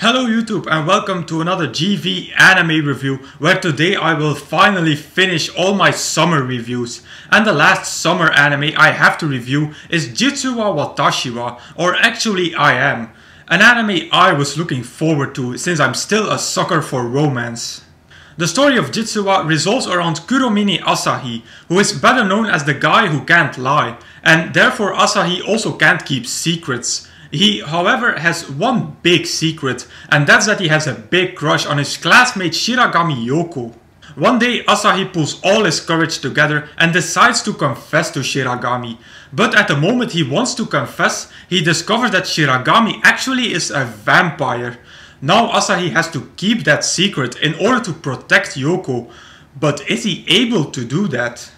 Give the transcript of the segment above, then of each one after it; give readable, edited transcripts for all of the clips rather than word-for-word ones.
Hello YouTube and welcome to another GV anime review where today I will finally finish all my summer reviews. And the last summer anime I have to review is Jitsu wa Watashi wa, or actually I Am. An anime I was looking forward to since I'm still a sucker for romance. The story of Jitsu wa revolves around Kuromini Asahi, who is better known as the guy who can't lie, and therefore Asahi also can't keep secrets. He, however, has one big secret, and that's that he has a big crush on his classmate Shiragami Yoko. One day Asahi pulls all his courage together and decides to confess to Shiragami. But at the moment he wants to confess, he discovers that Shiragami actually is a vampire. Now Asahi has to keep that secret in order to protect Yoko. But is he able to do that?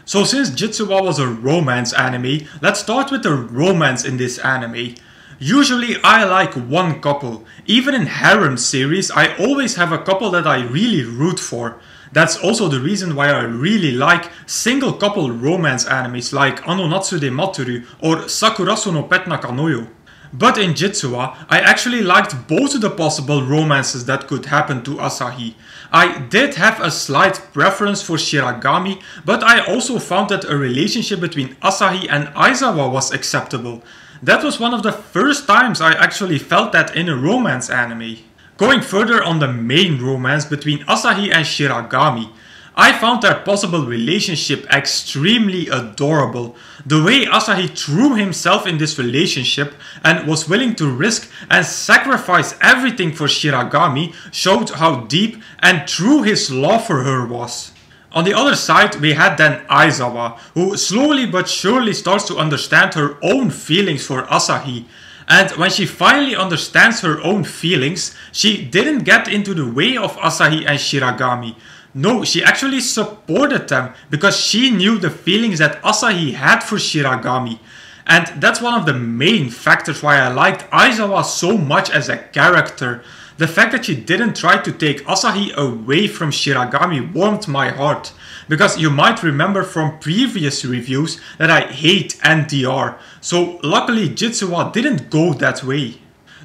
So since Jitsu wa was a romance anime, let's start with the romance in this anime. Usually I like one couple. Even in harem series I always have a couple that I really root for. That's also the reason why I really like single couple romance animes like Anonatsu de Matsuru or Sakurasu no Pet Nakanoyo. But in Jitsu wa, I actually liked both of the possible romances that could happen to Asahi. I did have a slight preference for Shiragami, but I also found that a relationship between Asahi and Aizawa was acceptable. That was one of the first times I actually felt that in a romance anime. Going further on the main romance between Asahi and Shiragami, I found their possible relationship extremely adorable. The way Asahi threw himself in this relationship and was willing to risk and sacrifice everything for Shiragami showed how deep and true his love for her was. On the other side we had then Aizawa, who slowly but surely starts to understand her own feelings for Asahi. And when she finally understands her own feelings, she didn't get into the way of Asahi and Shiragami. No, she actually supported them because she knew the feelings that Asahi had for Shiragami. And that's one of the main factors why I liked Aizawa so much as a character. The fact that she didn't try to take Asahi away from Shiragami warmed my heart. Because you might remember from previous reviews that I hate NTR. So luckily Jitsu wa didn't go that way.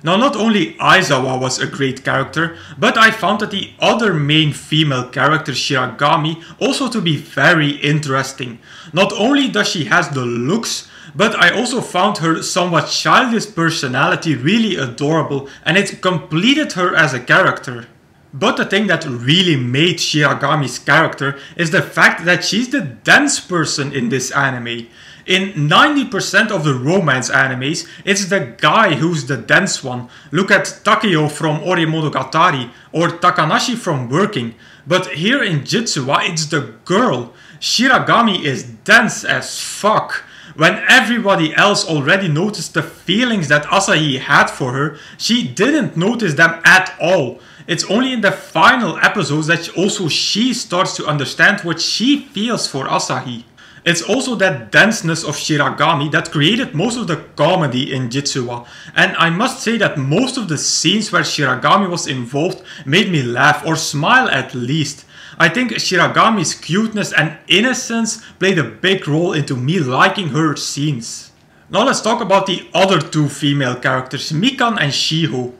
Now not only Aizawa was a great character, but I found that the other main female character Shiragami also to be very interesting. Not only does she has the looks, but I also found her somewhat childish personality really adorable and it completed her as a character. But the thing that really made Shiragami's character is the fact that she's the dance person in this anime. In 90% of the romance animes, it's the guy who's the dense one. Look at Takeo from Ore Monogatari or Takanashi from Working. But here in Jitsu wa, it's the girl. Shiragami is dense as fuck. When everybody else already noticed the feelings that Asahi had for her, she didn't notice them at all. It's only in the final episodes that also she starts to understand what she feels for Asahi. It's also that denseness of Shiragami that created most of the comedy in Jitsu wa, and I must say that most of the scenes where Shiragami was involved made me laugh or smile at least. I think Shiragami's cuteness and innocence played a big role into me liking her scenes. Now let's talk about the other two female characters, Mikan and Shiho.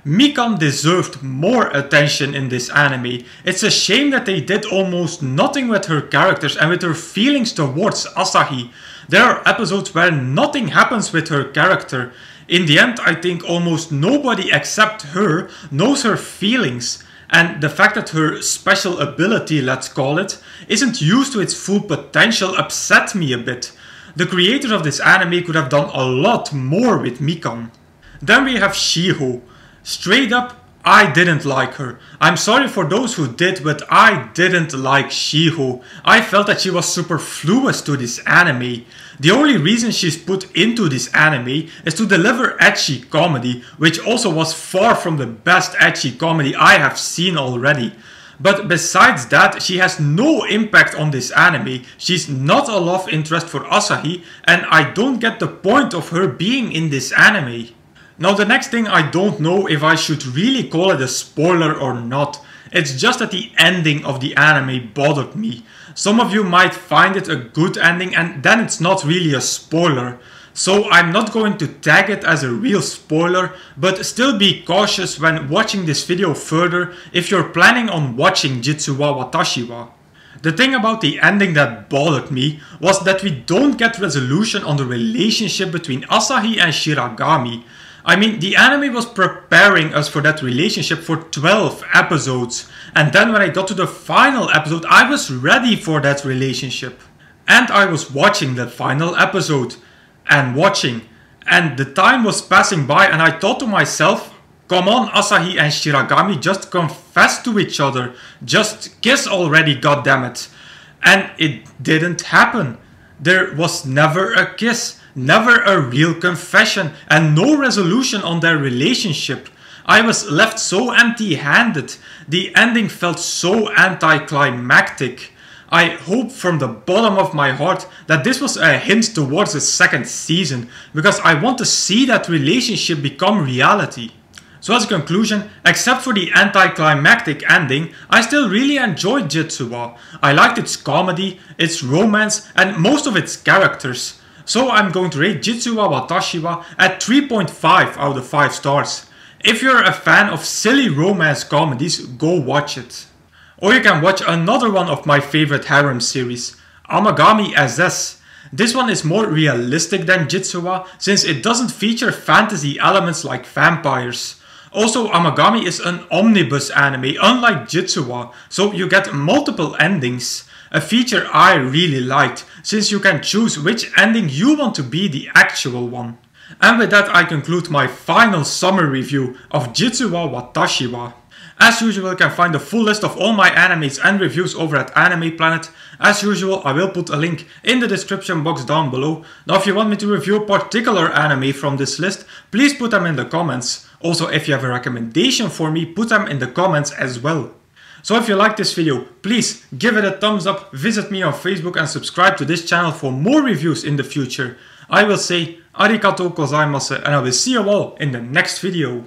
Mikan deserved more attention in this anime. It's a shame that they did almost nothing with her characters and with her feelings towards Asahi. There are episodes where nothing happens with her character. In the end, I think almost nobody except her knows her feelings. And the fact that her special ability, let's call it, isn't used to its full potential upset me a bit. The creators of this anime could have done a lot more with Mikan. Then we have Shiho. Straight up, I didn't like her. I'm sorry for those who did, but I didn't like Shiho. I felt that she was superfluous to this anime. The only reason she's put into this anime is to deliver ecchi comedy, which also was far from the best ecchi comedy I have seen already. But besides that, she has no impact on this anime. She's not a love interest for Asahi, and I don't get the point of her being in this anime. Now the next thing, I don't know if I should really call it a spoiler or not. It's just that the ending of the anime bothered me. Some of you might find it a good ending and then it's not really a spoiler. so I'm not going to tag it as a real spoiler, but still be cautious when watching this video further if you're planning on watching Jitsu wa Watashi wa. The thing about the ending that bothered me was that we don't get resolution on the relationship between Asahi and Shiragami. I mean, the anime was preparing us for that relationship for 12 episodes, and then when I got to the final episode I was ready for that relationship. And I was watching the final episode, and the time was passing by, and I thought to myself, come on Asahi and Shiragami, just confess to each other, just kiss already, goddammit. And it didn't happen. There was never a kiss, never a real confession, and no resolution on their relationship. I was left so empty-handed. The ending felt so anticlimactic. I hope from the bottom of my heart that this was a hint towards the second season, because I want to see that relationship become reality. So as a conclusion, except for the anticlimactic ending, I still really enjoyed Jitsu wa. I liked its comedy, its romance, and most of its characters. So I'm going to rate Jitsu wa Watashi wa at 3.5 out of 5 stars. If you're a fan of silly romance comedies, go watch it. Or you can watch another one of my favorite harem series, Amagami SS. This one is more realistic than Jitsu wa, since it doesn't feature fantasy elements like vampires. Also, Amagami is an omnibus anime, unlike Jitsu wa, so you get multiple endings. A feature I really liked, since you can choose which ending you want to be the actual one. And with that I conclude my final summer review of Jitsu wa Watashi wa. As usual, you can find the full list of all my animes and reviews over at Anime Planet. As usual, I will put a link in the description box down below. Now if you want me to review a particular anime from this list, please put them in the comments. Also, if you have a recommendation for me, put them in the comments as well. So if you like this video, please give it a thumbs up, visit me on Facebook and subscribe to this channel for more reviews in the future. I will say arigatou gozaimasu and I will see you all in the next video.